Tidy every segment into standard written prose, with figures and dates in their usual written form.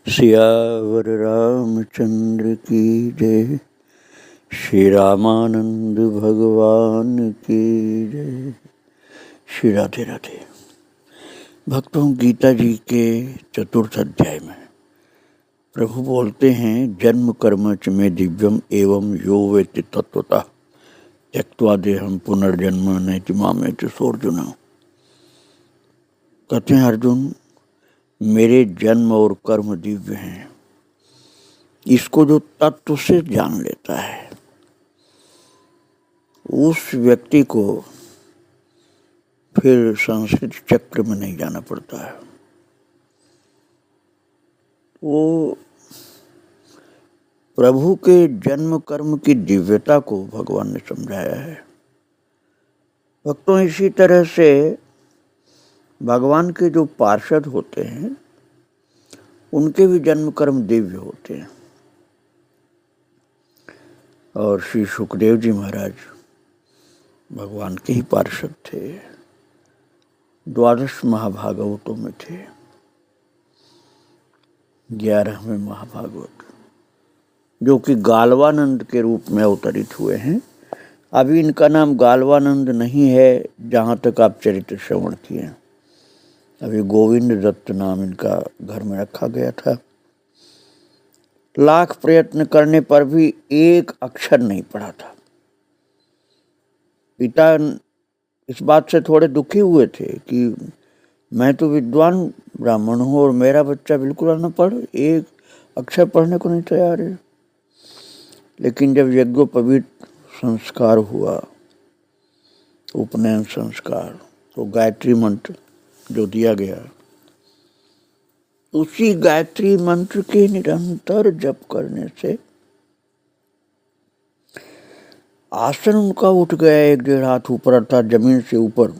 सियावर रामचंद्र की जय। श्री रामानंद भगवान की जय। श्री राधे राधे। भक्तों, गीता जी के चतुर्थ अध्याय में प्रभु बोलते हैं, जन्म कर्म च में दिव्यम एवं यो वेत्ति तत्वतः त्यक्त्वा देहं पुनर्जन्म नैति मामेति सोऽर्जुन। कहते हैं, अर्जुन, मेरे जन्म और कर्म दिव्य हैं। इसको जो तत्व से जान लेता है उस व्यक्ति को फिर संसार चक्र में नहीं जाना पड़ता है। वो प्रभु के जन्म कर्म की दिव्यता को भगवान ने समझाया है। भक्तों, इसी तरह से भगवान के जो पार्षद होते हैं उनके भी जन्म कर्म दिव्य होते हैं। और श्री सुखदेव जी महाराज भगवान के ही पार्षद थे, 12 महाभागवतों में थे, 11वें महाभागवत, जो कि गालवानंद के रूप में अवतरित हुए हैं। अभी इनका नाम गालवानंद नहीं है जहाँ तक आप चरित्र श्रवण किए हैं। अभी गोविंद दत्त नाम इनका घर में रखा गया था। लाख प्रयत्न करने पर भी एक अक्षर नहीं पढ़ा था। पिता इस बात से थोड़े दुखी हुए थे कि मैं तो विद्वान ब्राह्मण हूँ और मेरा बच्चा बिल्कुल अनपढ़, एक अक्षर पढ़ने को नहीं तैयार है। लेकिन जब यज्ञोपवीत संस्कार हुआ, उपनयन संस्कार, तो गायत्री मंत्र जो दिया गया, उसी गायत्री मंत्र के निरंतर जप करने से आसन उनका उठ गया 1-1.5 हाथ ऊपर, अर्थात जमीन से ऊपर।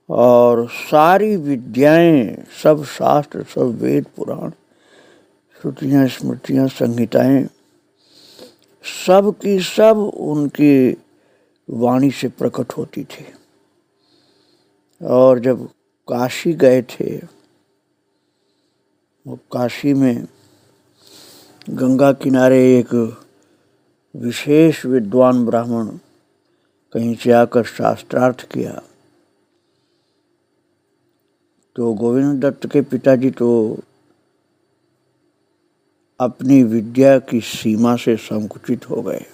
और सारी विद्याएं, सब शास्त्र, सब वेद पुराण, श्रुतियां, स्मृतियां, संहिताएं, सब की सब उनकी वाणी से प्रकट होती थी। और जब काशी गए थे, वो काशी में गंगा किनारे एक विशेष विद्वान ब्राह्मण कहीं से आकर शास्त्रार्थ किया, तो गोविंद दत्त के पिताजी तो अपनी विद्या की सीमा से संकुचित हो गए।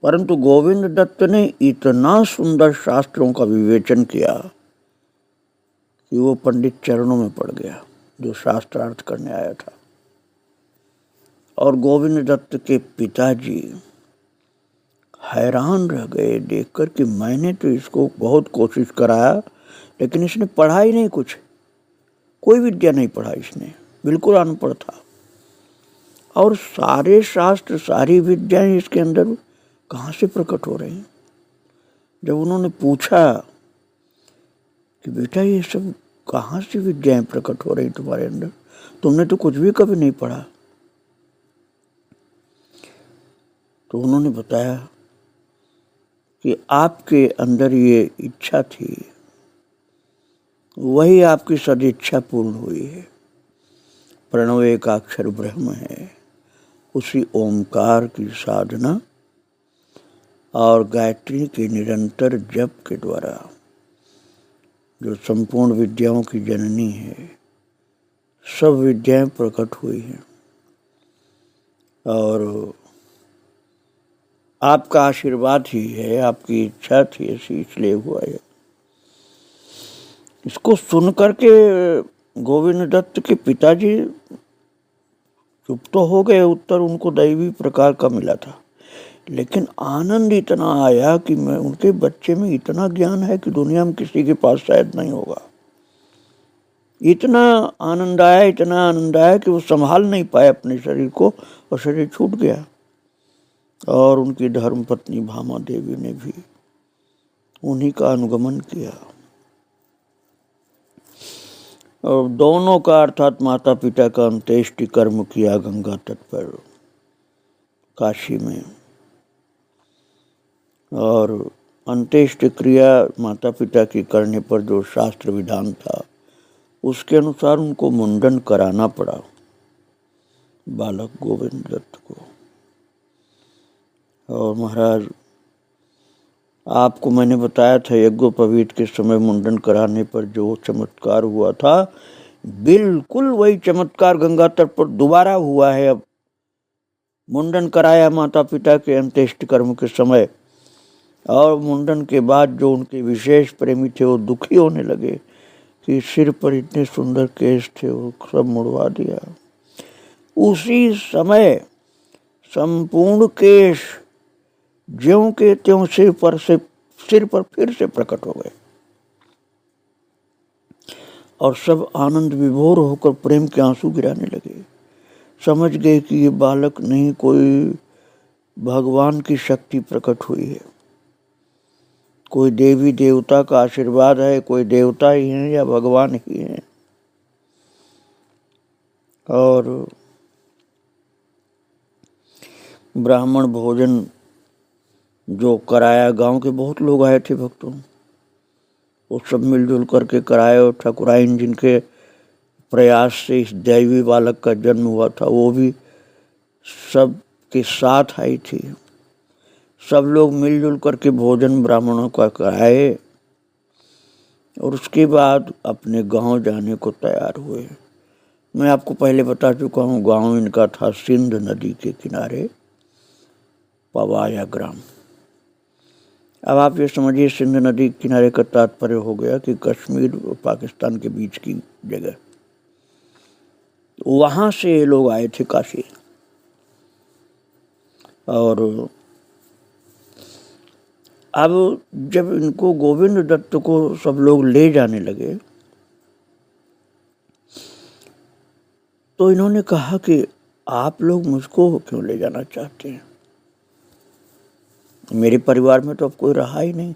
परंतु गोविंद दत्त ने इतना सुंदर शास्त्रों का विवेचन किया कि वो पंडित चरणों में पड़ गया जो शास्त्रार्थ करने आया था। और गोविंद दत्त के पिताजी हैरान रह गए देखकर कि मैंने तो इसको बहुत कोशिश कराया, लेकिन इसने पढ़ा ही नहीं, कुछ कोई विद्या नहीं पढ़ा इसने, बिल्कुल अनपढ़ था। और सारे शास्त्र, सारी विद्याएं इसके अंदर कहाँ से प्रकट हो रही हैं। जब उन्होंने पूछा कि बेटा, ये सब कहाँ से विद्याएं प्रकट हो रही तुम्हारे अंदर, तुमने तो कुछ भी कभी नहीं पढ़ा, तो उन्होंने बताया कि आपके अंदर ये इच्छा थी, वही आपकी सदिच्छा पूर्ण हुई है। प्रणव एकाक्षर ब्रह्म है, उसी ओमकार की साधना और गायत्री के निरंतर जप के द्वारा, जो संपूर्ण विद्याओं की जननी है, सब विद्याएं प्रकट हुई हैं। और आपका आशीर्वाद ही है, आपकी इच्छा थी ऐसी, इसलिए हुआ है। इसको सुन करके गोविंद दत्त के पिताजी चुप तो हो गए। उत्तर उनको दैवी प्रकार का मिला था, लेकिन आनंद इतना आया कि मैं, उनके बच्चे में इतना ज्ञान है कि दुनिया में किसी के पास शायद नहीं होगा। इतना आनंद आया, इतना आनंद आया कि वो संभाल नहीं पाए अपने शरीर को और शरीर छूट गया। और उनकी धर्मपत्नी भामा देवी ने भी उन्हीं का अनुगमन किया। और दोनों का, अर्थात माता पिता का अंत्येष्टि कर्म किया गंगा तट पर, काशी में। और अंत्येष्टि क्रिया माता पिता की करने पर जो शास्त्र विधान था उसके अनुसार उनको मुंडन कराना पड़ा बालक गोविंद दत्त को। और महाराज, आपको मैंने बताया था यज्ञोपवीत के समय मुंडन कराने पर जो चमत्कार हुआ था, बिल्कुल वही चमत्कार गंगा तट पर दोबारा हुआ है। अब मुंडन कराया माता पिता के अंत्येष्टि कर्म के समय, और मुंडन के बाद जो उनके विशेष प्रेमी थे वो दुखी होने लगे कि सिर पर इतने सुंदर केश थे, वो सब मुड़वा दिया। उसी समय संपूर्ण केश ज्यों के त्यों सिर पर फिर से प्रकट हो गए और सब आनंद विभोर होकर प्रेम के आंसू गिराने लगे। समझ गए कि ये बालक नहीं, कोई भगवान की शक्ति प्रकट हुई है, कोई देवी देवता का आशीर्वाद है, कोई देवता ही है या भगवान ही है। और ब्राह्मण भोजन जो कराया, गांव के बहुत लोग आए थे भक्तों, वो सब मिलजुल करके कराए। और ठाकुराइन जिनके प्रयास से इस दैवी बालक का जन्म हुआ था, वो भी सब के साथ आई थी। सब लोग मिलजुल करके भोजन ब्राह्मणों का कराए और उसके बाद अपने गांव जाने को तैयार हुए। मैं आपको पहले बता चुका हूँ, गांव इनका था सिंध नदी के किनारे, पवाया ग्राम। अब आप ये समझिए, सिंध नदी किनारे का तात्पर्य हो गया कि कश्मीर और पाकिस्तान के बीच की जगह। वहां से ये लोग आए थे काशी। और अब जब इनको गोविंद दत्त को सब लोग ले जाने लगे तो इन्होंने कहा कि आप लोग मुझको क्यों ले जाना चाहते हैं? मेरे परिवार में तो अब कोई रहा ही नहीं।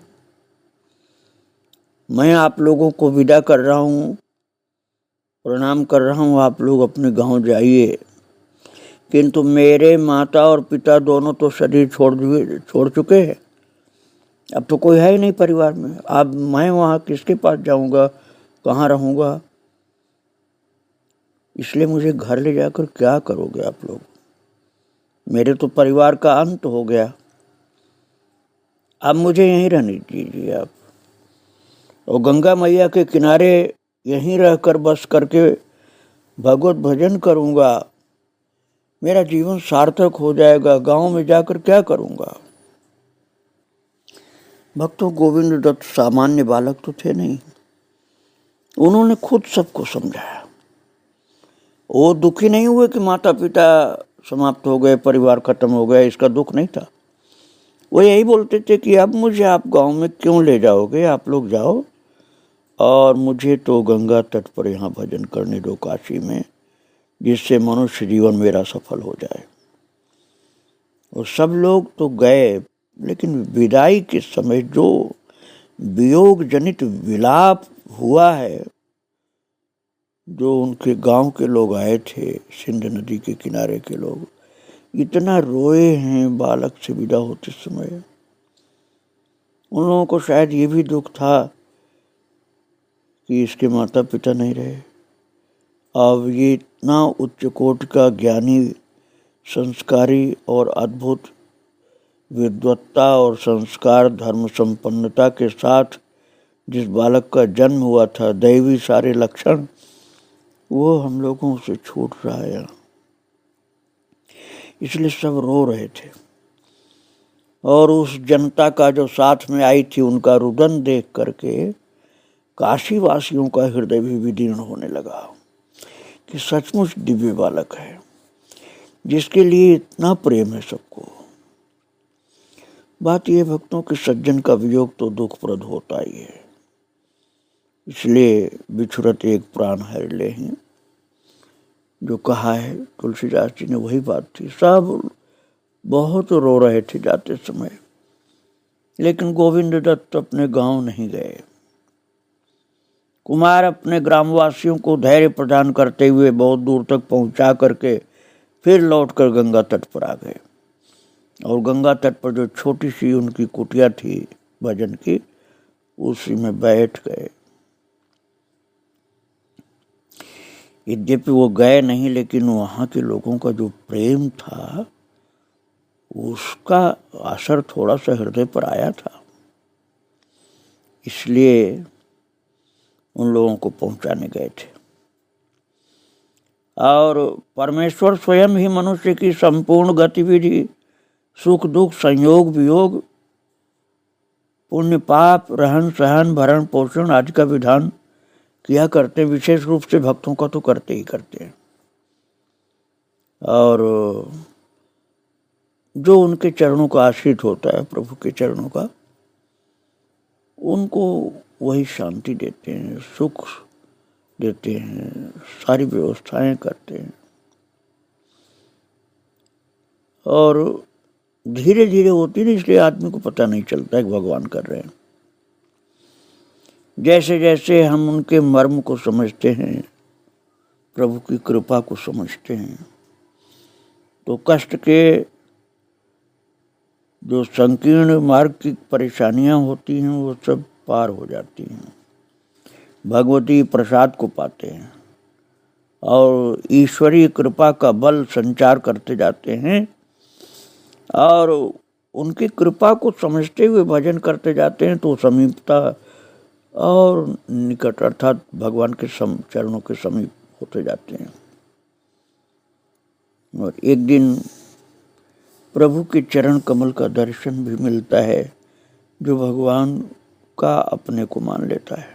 मैं आप लोगों को विदा कर रहा हूँ, प्रणाम कर रहा हूँ, आप लोग अपने गांव जाइए। किंतु मेरे माता और पिता दोनों तो शरीर छोड़ चुके हैं, अब तो कोई है ही नहीं परिवार में। अब मैं वहाँ किसके पास जाऊँगा, कहाँ रहूँगा? इसलिए मुझे घर ले जाकर क्या करोगे आप लोग? मेरे तो परिवार का अंत हो गया, अब मुझे यहीं रहने दीजिए आप, और गंगा मैया के किनारे यहीं रहकर बस करके भगवत भजन करूँगा, मेरा जीवन सार्थक हो जाएगा। गांव में जाकर क्या करूँगा? भक्तों, गोविंद दत्त सामान्य बालक तो थे नहीं, उन्होंने खुद सबको समझाया। वो दुखी नहीं हुए कि माता पिता समाप्त हो गए, परिवार खत्म हो गया, इसका दुख नहीं था। वो यही बोलते थे कि अब मुझे आप गांव में क्यों ले जाओगे, आप लोग जाओ और मुझे तो गंगा तट पर यहाँ भजन करने दो काशी में, जिससे मनुष्य जीवन मेरा सफल हो जाए। और सब लोग तो गए, लेकिन विदाई के समय जो वियोग जनित विलाप हुआ है, जो उनके गांव के लोग आए थे, सिंध नदी के किनारे के लोग, इतना रोए हैं बालक से विदा होते समय। उन लोगों को शायद ये भी दुख था कि इसके माता पिता नहीं रहे। अब ये इतना उच्च कोटि का ज्ञानी, संस्कारी और अद्भुत विद्वत्ता और संस्कार धर्म संपन्नता के साथ जिस बालक का जन्म हुआ था, दैवी सारे लक्षण, वो हम लोगों से छूट रहा है। इसलिए सब रो रहे थे। और उस जनता का जो साथ में आई थी, उनका रुदन देख करके काशी वासियों का हृदय भी विदीर्ण होने लगा कि सचमुच दिव्य बालक है, जिसके लिए इतना प्रेम है सबको। बात यह भक्तों के सज्जन का वियोग तो दुखप्रद होता ही है, इसलिए बिछुरत एक प्राण हर ले हैं, जो कहा है तुलसीदास जी ने, वही बात थी। सब बहुत रो रहे थे जाते समय, लेकिन गोविंद दत्त अपने गांव नहीं गए। कुमार अपने ग्रामवासियों को धैर्य प्रदान करते हुए बहुत दूर तक पहुंचा करके फिर लौटकर गंगा तट पर आ गए। और गंगा तट पर जो छोटी सी उनकी कुटिया थी भजन की, उसी में बैठ गए। यद्यपि वो गए नहीं, लेकिन वहाँ के लोगों का जो प्रेम था उसका असर थोड़ा सा हृदय पर आया था, इसलिए उन लोगों को पहुंचाने गए थे। और परमेश्वर स्वयं ही मनुष्य की संपूर्ण गतिविधि, सुख दुख, संयोग वियोग, पुण्य पाप, रहन सहन, भरण पोषण आदि का विधान किया करते, विशेष रूप से भक्तों का तो करते ही करते हैं। और जो उनके चरणों का आश्रित होता है, प्रभु के चरणों का, उनको वही शांति देते हैं, सुख देते हैं, सारी व्यवस्थाएं करते हैं। और धीरे धीरे होती नहीं, इसलिए आदमी को पता नहीं चलता है कि भगवान कर रहे हैं। जैसे जैसे हम उनके मर्म को समझते हैं, प्रभु की कृपा को समझते हैं, तो कष्ट के जो संकीर्ण मार्ग की परेशानियां होती हैं वो सब पार हो जाती हैं, भगवती प्रसाद को पाते हैं और ईश्वरीय कृपा का बल संचार करते जाते हैं। और उनकी कृपा को समझते हुए भजन करते जाते हैं तो समीपता और निकट, अर्थात भगवान के चरणों के समीप होते जाते हैं। और एक दिन प्रभु के चरण कमल का दर्शन भी मिलता है, जो भगवान का अपने को मान लेता है।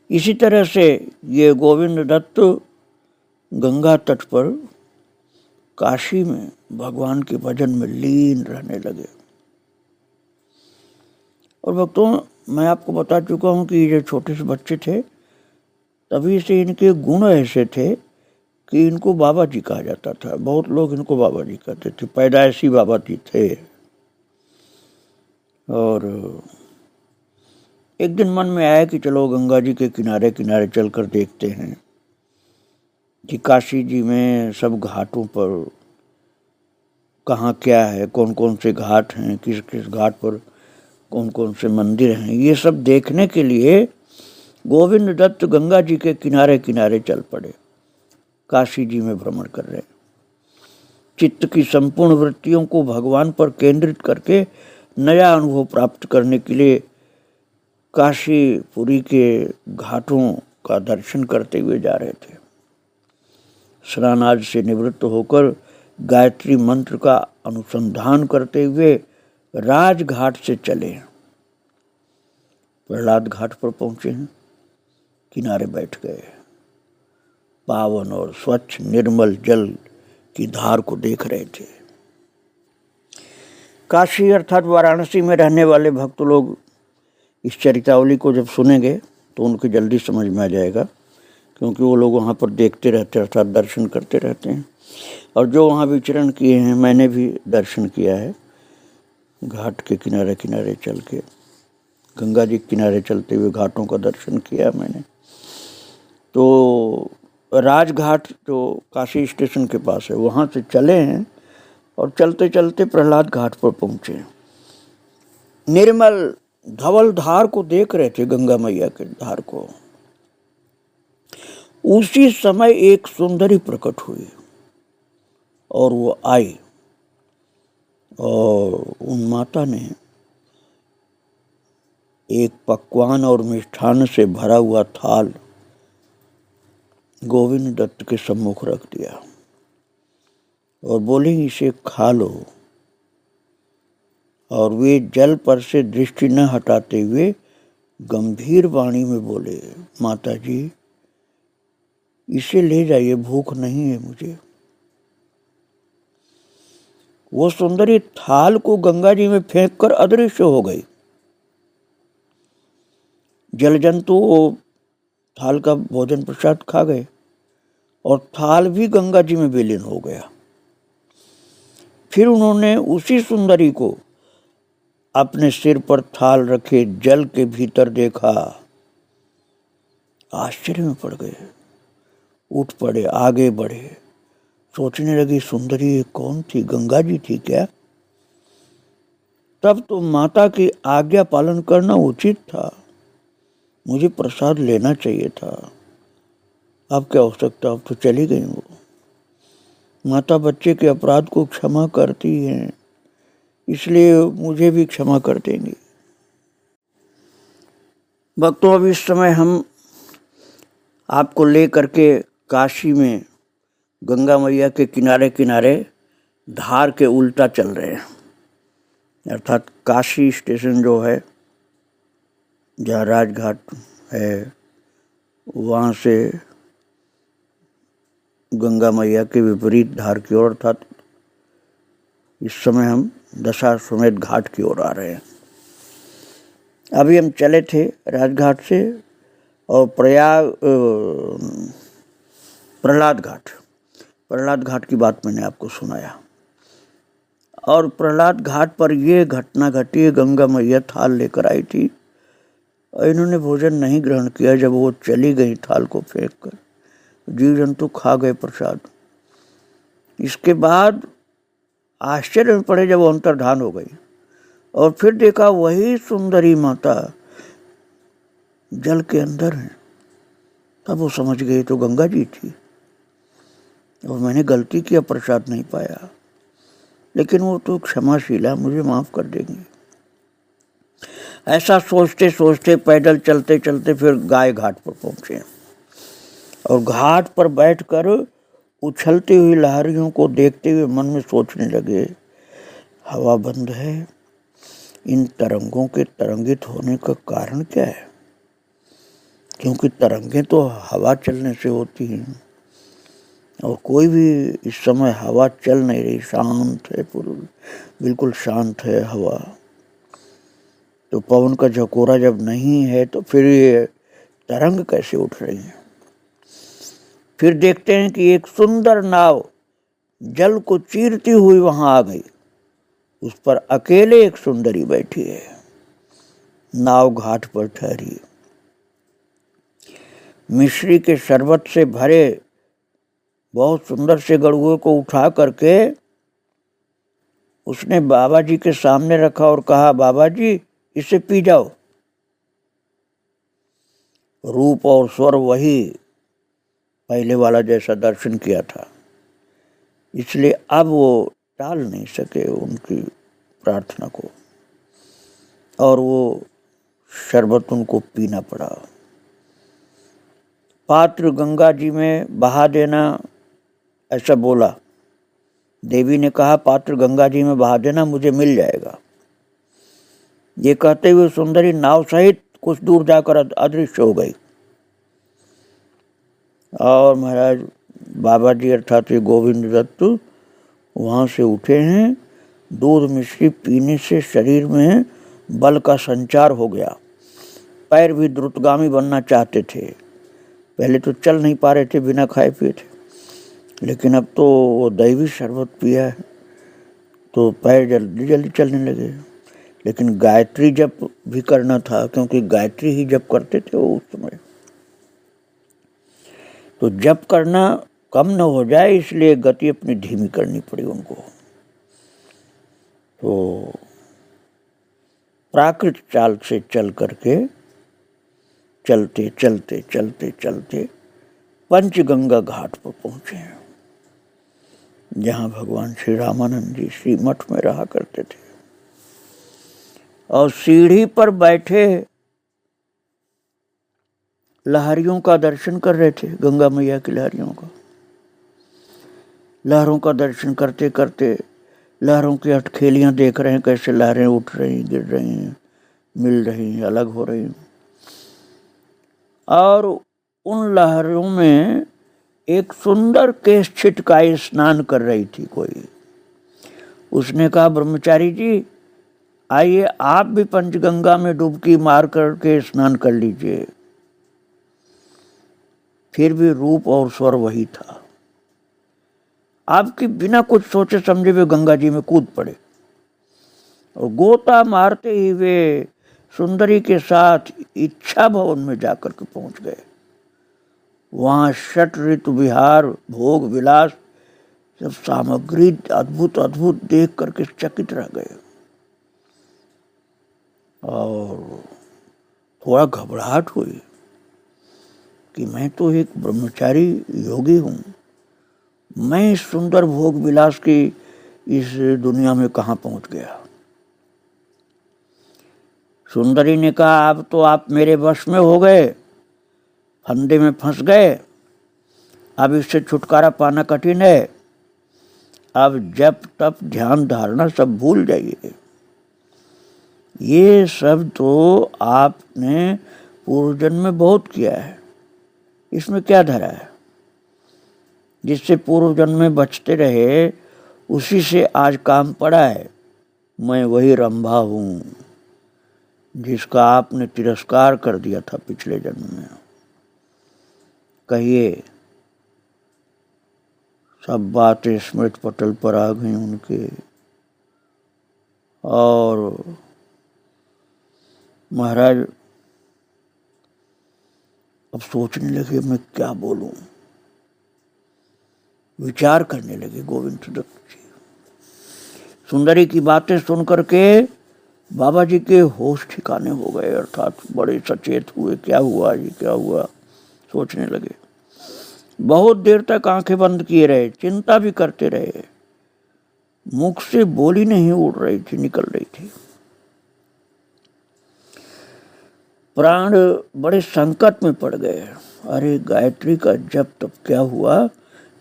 इसी तरह से ये गोविंद दत्त गंगा तट पर काशी में भगवान के भजन में लीन रहने लगे। और भक्तों, मैं आपको बता चुका हूँ कि ये छोटे से बच्चे थे, तभी से इनके गुण ऐसे थे कि इनको बाबा जी कहा जाता था। बहुत लोग इनको बाबा जी कहते थे, पैदाइशी बाबा जी थे। और एक दिन मन में आया कि चलो गंगा जी के किनारे किनारे चलकर देखते हैं कि काशी जी में सब घाटों पर कहाँ क्या है, कौन कौन से घाट हैं, किस किस घाट पर कौन कौन से मंदिर हैं। ये सब देखने के लिए गोविंद दत्त गंगा जी के किनारे किनारे चल पड़े, काशी जी में भ्रमण कर रहे। चित्त की संपूर्ण वृत्तियों को भगवान पर केंद्रित करके नया अनुभव प्राप्त करने के लिए काशीपुरी के घाटों का दर्शन करते हुए जा रहे थे। स्नान आदि से निवृत्त होकर गायत्री मंत्र का अनुसंधान करते हुए राजघाट से चले। प्रहलाद घाट पर पहुंचे हैं, किनारे बैठ गए, पावन और स्वच्छ निर्मल जल की धार को देख रहे थे। काशी अर्थात वाराणसी में रहने वाले भक्त लोग इस चरितावली को जब सुनेंगे तो उनको जल्दी समझ में आ जाएगा, क्योंकि वो लोग वहाँ पर देखते रहते हैं, अर्थात दर्शन करते रहते हैं। और जो वहाँ विचरण किए हैं, मैंने भी दर्शन किया है। घाट के किनारे किनारे चल के, गंगा जी के किनारे चलते हुए घाटों का दर्शन किया मैंने। तो राजघाट जो काशी स्टेशन के पास है, वहाँ से चले हैं और चलते चलते प्रहलाद घाट पर पहुँचे। निर्मल धवल धार को देख रहे थे, गंगा मैया के धार को। उसी समय एक सुंदरी प्रकट हुई और वो आई, और उन माता ने एक पकवान और मिष्ठान से भरा हुआ थाल गोविंद दत्त के सम्मुख रख दिया और बोली, इसे खा लो। और वे जल पर से दृष्टि न हटाते हुए गंभीर वाणी में बोले, माता जी इसे ले जाइए, भूख नहीं है मुझे। वो सुंदरी थाल को गंगा जी में फेंक कर अदृश्य हो गई। जल जंतु थाल का भोजन प्रसाद खा गए और थाल भी गंगा जी में विलीन हो गया। फिर उन्होंने उसी सुंदरी को अपने सिर पर थाल रखे जल के भीतर देखा, आश्चर्य में पड़ गए, उठ पड़े, आगे बढ़े, सोचने लगी सुंदरी ये कौन थी, गंगा जी थी क्या? तब तो माता की आज्ञा पालन करना उचित था, मुझे प्रसाद लेना चाहिए था। अब क्या हो सकता, अब तो चली गई वो। माता बच्चे के अपराध को क्षमा करती हैं, इसलिए मुझे भी क्षमा कर देंगी। भक्तों, अब इस समय हम आपको ले करके काशी में गंगा मैया के किनारे किनारे धार के उल्टा चल रहे हैं, अर्थात काशी स्टेशन जो है, जहाँ राजघाट है, वहाँ से गंगा मैया के विपरीत धार की ओर, अर्थात इस समय हम दशाश्वमेध घाट की ओर आ रहे हैं। अभी हम चले थे राजघाट से और प्रहलाद घाट की बात मैंने आपको सुनाया। और प्रहलाद घाट पर ये घटना घटी, गंगा मैया थाल लेकर आई थी और इन्होंने भोजन नहीं ग्रहण किया। जब वो चली गई थाल को फेंक कर, जीव जंतु खा गए प्रसाद। इसके बाद आश्चर्य में पड़े जब वो अंतर्धान हो गई और फिर देखा वही सुंदरी माता जल के अंदर है। तब वो समझ गई तो गंगा जी थी और मैंने गलती किया, प्रसाद नहीं पाया, लेकिन वो तो क्षमाशील है, मुझे माफ कर देंगी। ऐसा सोचते सोचते पैदल चलते चलते फिर गाय घाट पर पहुंचे और घाट पर बैठकर उछलती हुई लहरियों को देखते हुए मन में सोचने लगे, हवा बंद है, इन तरंगों के तरंगित होने का कारण क्या है? क्योंकि तरंगें तो हवा चलने से होती हैं और कोई भी इस समय हवा चल नहीं रही, शांत है, बिल्कुल शांत है हवा। तो पवन का झकोरा जब नहीं है तो फिर ये तरंग कैसे उठ रही है? फिर देखते हैं कि एक सुंदर नाव जल को चीरती हुई वहां आ गई। उस पर अकेले एक सुंदरी बैठी है। नाव घाट पर ठहरी। मिश्री के शरबत से भरे बहुत सुंदर से गड़ुए को उठा करके उसने बाबा जी के सामने रखा और कहा, बाबा जी इसे पी जाओ। रूप और स्वर वही पहले वाला जैसा दर्शन किया था, इसलिए अब वो टाल नहीं सके उनकी प्रार्थना को और वो शरबत उनको पीना पड़ा। पात्र गंगा जी में बहा देना, ऐसा बोला। देवी ने कहा, पात्र गंगा जी में बहा देना, मुझे मिल जाएगा। ये कहते हुए सुंदरी नाव सहित कुछ दूर जाकर अदृश्य हो गई। और महाराज बाबा जी अर्थात गोविंद दत्त वहाँ से उठे हैं। दूध मिश्री पीने से शरीर में बल का संचार हो गया। पैर भी द्रुतगामी बनना चाहते थे। पहले तो चल नहीं पा रहे थे, बिना खाए पिए थे, लेकिन अब तो वो दैवी शरबत पिया है तो पैर जल्दी जल्दी चलने लगे। लेकिन गायत्री जप भी करना था, क्योंकि गायत्री ही जप करते थे वो उस समय। तो जप करना कम न हो जाए, इसलिए गति अपनी धीमी करनी पड़ी उनको। तो प्राकृत चाल से चल करके चलते चलते चलते चलते पंचगंगा घाट पर पहुंचे, जहाँ भगवान श्री रामानंद जी श्री मठ में रहा करते थे। और सीढ़ी पर बैठे लहरियों का दर्शन कर रहे थे, गंगा मैया की लहरियों का। लहरों का दर्शन करते करते लहरों की अटखेलियां देख रहे हैं, कैसे लहरें उठ रही, गिर रही हैं, मिल रही, अलग हो रही। और उन लहरों में एक सुंदर केश छिटकाई स्नान कर रही थी कोई। उसने कहा, ब्रह्मचारी जी आइए, आप भी पंचगंगा में डुबकी मार करके स्नान कर लीजिए। फिर भी रूप और स्वर वही था। आपकी बिना कुछ सोचे समझे वे गंगा जी में कूद पड़े और गोता मारते ही वे सुंदरी के साथ इच्छा भवन में जाकर के पहुंच गए। वहां षट ऋतु विहार, भोग विलास, सब सामग्री अद्भुत अद्भुत देख करके चकित रह गए और थोड़ा घबराहट हुई। कि मैं तो एक ब्रह्मचारी योगी हूँ, मैं इस सुंदर भोग विलास की इस दुनिया में कहाँ पहुँच गया। सुंदरी ने कहा, अब तो आप मेरे वश में हो गए, फंदे में फंस गए, अब इससे छुटकारा पाना कठिन है। अब जप तप ध्यान धारणा सब भूल जाइए। ये सब तो आपने पूर्व जन्म में बहुत किया है, इसमें क्या धरा है। जिससे पूर्व जन्म में बचते रहे उसी से आज काम पड़ा है। मैं वही रंभा हूँ जिसका आपने तिरस्कार कर दिया था पिछले जन्म में। कहिए, सब बातें स्मृति पटल पर आ गई उनके, और महाराज अब सोचने लगे मैं क्या बोलूं, विचार करने लगे गोविंद दत्त जी। सुंदरी की बातें सुनकर के बाबा जी के होश ठिकाने हो गए, अर्थात बड़े सचेत हुए। क्या हुआ जी, क्या हुआ, सोचने लगे। बहुत देर तक आंखें बंद किए रहे, चिंता भी करते रहे, मुख से बोली नहीं उड़ रही थी, निकल रही थी। प्राण बड़े संकट में पड़ गए। अरे गायत्री का जप तप क्या हुआ,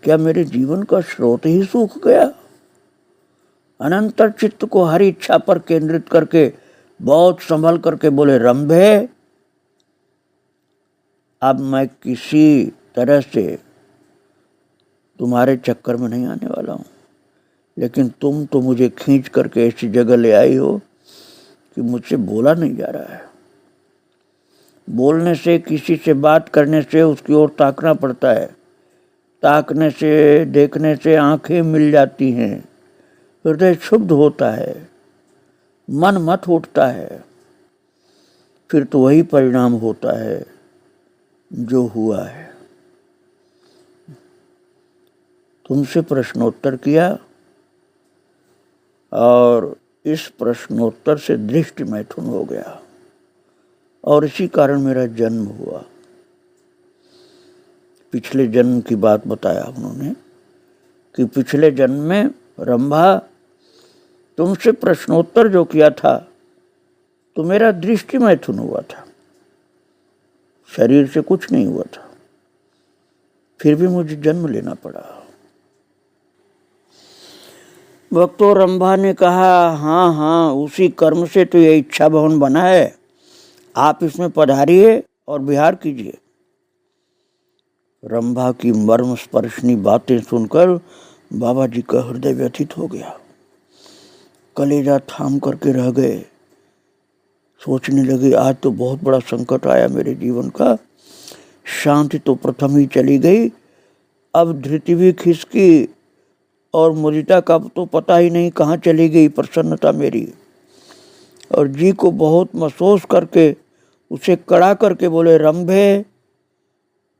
क्या मेरे जीवन का स्रोत ही सूख गया। अनंतर चित्त को हरि इच्छा पर केंद्रित करके बहुत संभल करके बोले, रंभे अब मैं किसी तरह से तुम्हारे चक्कर में नहीं आने वाला हूं, लेकिन तुम तो मुझे खींच करके ऐसी जगह ले आई हो कि मुझसे बोला नहीं जा रहा है। बोलने से, किसी से बात करने से उसकी ओर ताकना पड़ता है, ताकने से, देखने से आंखें मिल जाती हैं, हृदय शुद्ध होता है, मन मत उठता है, फिर तो वही परिणाम होता है जो हुआ है। तुमसे प्रश्नोत्तर किया और इस प्रश्नोत्तर से दृष्टि मैथुन हो गया, और इसी कारण मेरा जन्म हुआ। पिछले जन्म की बात बताया उन्होंने कि पिछले जन्म में रंभा तुमसे प्रश्नोत्तर जो किया था तो मेरा दृष्टि मैथुन हुआ था, शरीर से कुछ नहीं हुआ था, फिर भी मुझे जन्म लेना पड़ा। भक्तों, रंभा ने कहा, हाँ हाँ, उसी कर्म से तो ये इच्छा भवन बना है, आप इसमें पधारिए और विहार कीजिए। रंभा की मर्म स्पर्शनी बातें सुनकर बाबा जी का हृदय व्यथित हो गया, कलेजा थाम करके रह गए। सोचने लगे, आज तो बहुत बड़ा संकट आया मेरे जीवन का। शांति तो प्रथम ही चली गई, अब धृति भी खिसकी, और मुदिता का तो पता ही नहीं कहाँ चली गई प्रसन्नता मेरी। और जी को बहुत महसूस करके उसे कड़ा करके बोले, रंभे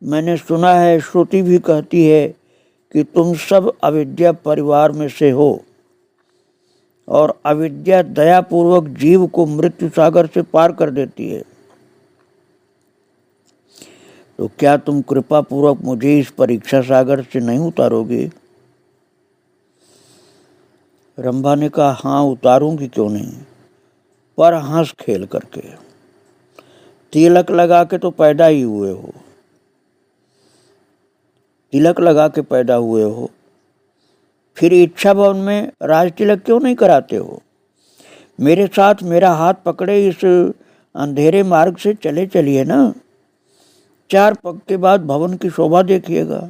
मैंने सुना है, श्रुति भी कहती है कि तुम सब अविद्या परिवार में से हो, और अविद्या दयापूर्वक जीव को मृत्यु सागर से पार कर देती है। तो क्या तुम कृपा पूर्वक मुझे इस परीक्षा सागर से नहीं उतारोगे? रंभा ने कहा, हाँ उतारूंगी, क्यों नहीं, पर हंस खेल करके। तिलक लगा के तो पैदा ही हुए हो, तिलक लगा के पैदा हुए हो, फिर इच्छा भवन में राज तिलक क्यों नहीं कराते हो? मेरे साथ मेरा हाथ पकड़े इस अंधेरे मार्ग से चले चलिए ना, 4 पग के बाद भवन की शोभा देखिएगा,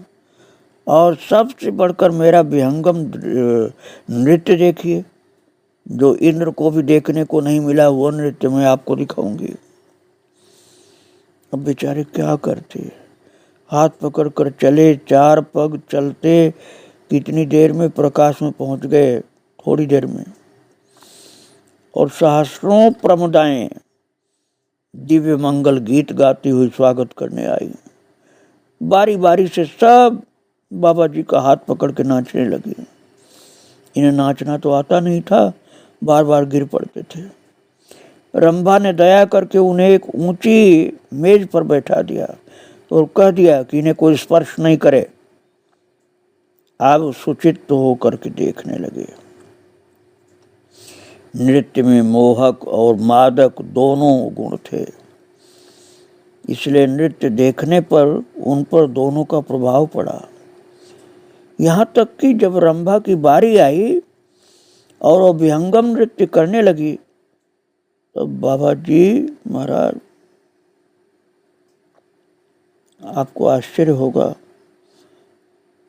और सबसे बढ़कर मेरा विहंगम नृत्य देखिए, जो इंद्र को भी देखने को नहीं मिला, वो नृत्य मैं आपको दिखाऊंगी। अब बेचारे क्या करते, हाथ पकड़ कर चले, 4 पग चलते कितनी देर में प्रकाश में पहुंच गए, थोड़ी देर में। और सहस्रों प्रमुदाएं दिव्य मंगल गीत गाती हुई स्वागत करने आई। बारी बारी से सब बाबा जी का हाथ पकड़ के नाचने लगी। इन्हें नाचना तो आता नहीं था, बार बार गिर पड़ते थे। रंभा ने दया करके उन्हें एक ऊंची मेज पर बैठा दिया, और कह दिया कि इन्हें कोई स्पर्श नहीं करे। आप सुचित होकर के देखने लगे। नृत्य में मोहक और मादक दोनों गुण थे, इसलिए नृत्य देखने पर उन पर दोनों का प्रभाव पड़ा। यहाँ तक कि जब रंभा की बारी आई और वो विहंगम नृत्य करने लगी तो बाबा जी महाराज, आपको आश्चर्य होगा,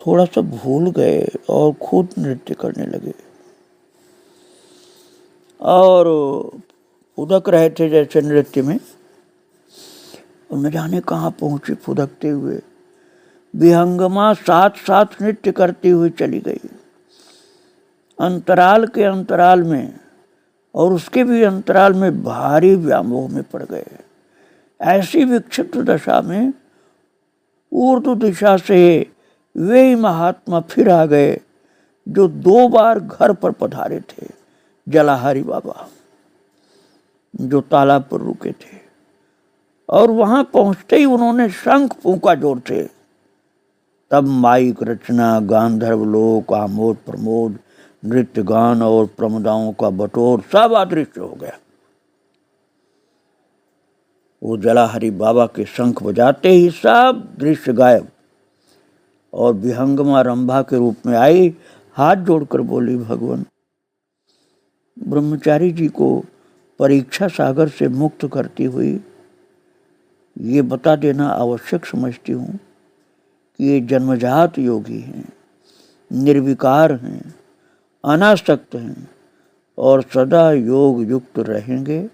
थोड़ा सा भूल गए और खुद नृत्य करने लगे और फुदक रहे थे जैसे नृत्य में, और न जाने कहाँ पहुंचे फुदकते हुए। विहंगमा साथ साथ नृत्य करती हुई चली गई, अंतराल के अंतराल में और उसके भी अंतराल में भारी व्यामोह में पड़ गए। ऐसी विक्षिप्त दशा में ऊर्ध्व दिशा से वे ही महात्मा फिर आ गए जो 2 बार घर पर पधारे थे, जलाहरी बाबा, जो तालाब पर रुके थे। और वहां पहुंचते ही उन्होंने शंख फूंका जोर से। तब माइक रचना, गांधर्व लोक, आमोद प्रमोद, नृत्य गान और प्रमदाओं का बटोर सब अदृश्य हो गया। वो जलाहरी बाबा के शंख बजाते ही सब दृश्य गायब और विहंगमा रंभा के रूप में आई, हाथ जोड़कर बोली, भगवान, ब्रह्मचारी जी को परीक्षा सागर से मुक्त करती हुई ये बता देना आवश्यक समझती हूँ कि ये जन्मजात योगी हैं, निर्विकार हैं, अनासक्त हैं और सदा योग युक्त रहेंगे।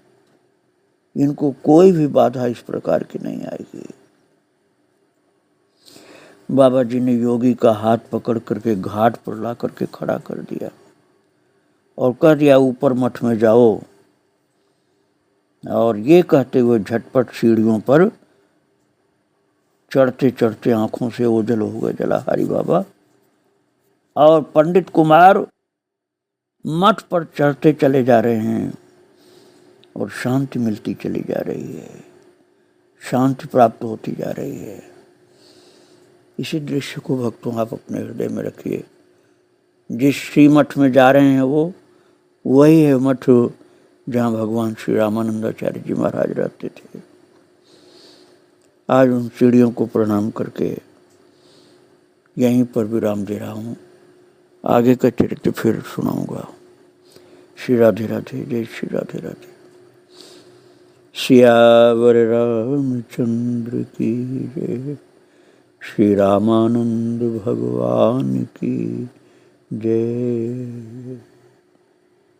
इनको कोई भी बाधा इस प्रकार की नहीं आएगी। बाबा जी ने योगी का हाथ पकड़ करके घाट पर ला करके खड़ा कर दिया और कह दिया, ऊपर मठ में जाओ। और ये कहते हुए झटपट सीढ़ियों पर चढ़ते चढ़ते आंखों से ओझल हो गए जलाहरी बाबा, और पंडित कुमार मठ पर चढ़ते चले जा रहे हैं और शांति मिलती चली जा रही है, शांति प्राप्त होती जा रही है। इसी दृश्य को भक्तों आप अपने हृदय में रखिए। जिस श्री मठ में जा रहे हैं वो वही है मठ जहाँ भगवान श्री रामानंदाचार्य जी महाराज रहते थे। आज उन सीढ़ियों को प्रणाम करके यहीं पर विराम दे रहा हूँ। आगे का चरित्र फिर सुनाऊंगा। श्री राधे राधे, जय श्री राधे राधे। सियावर रामचंद्र की जय, श्री रामानंद भगवान की जय।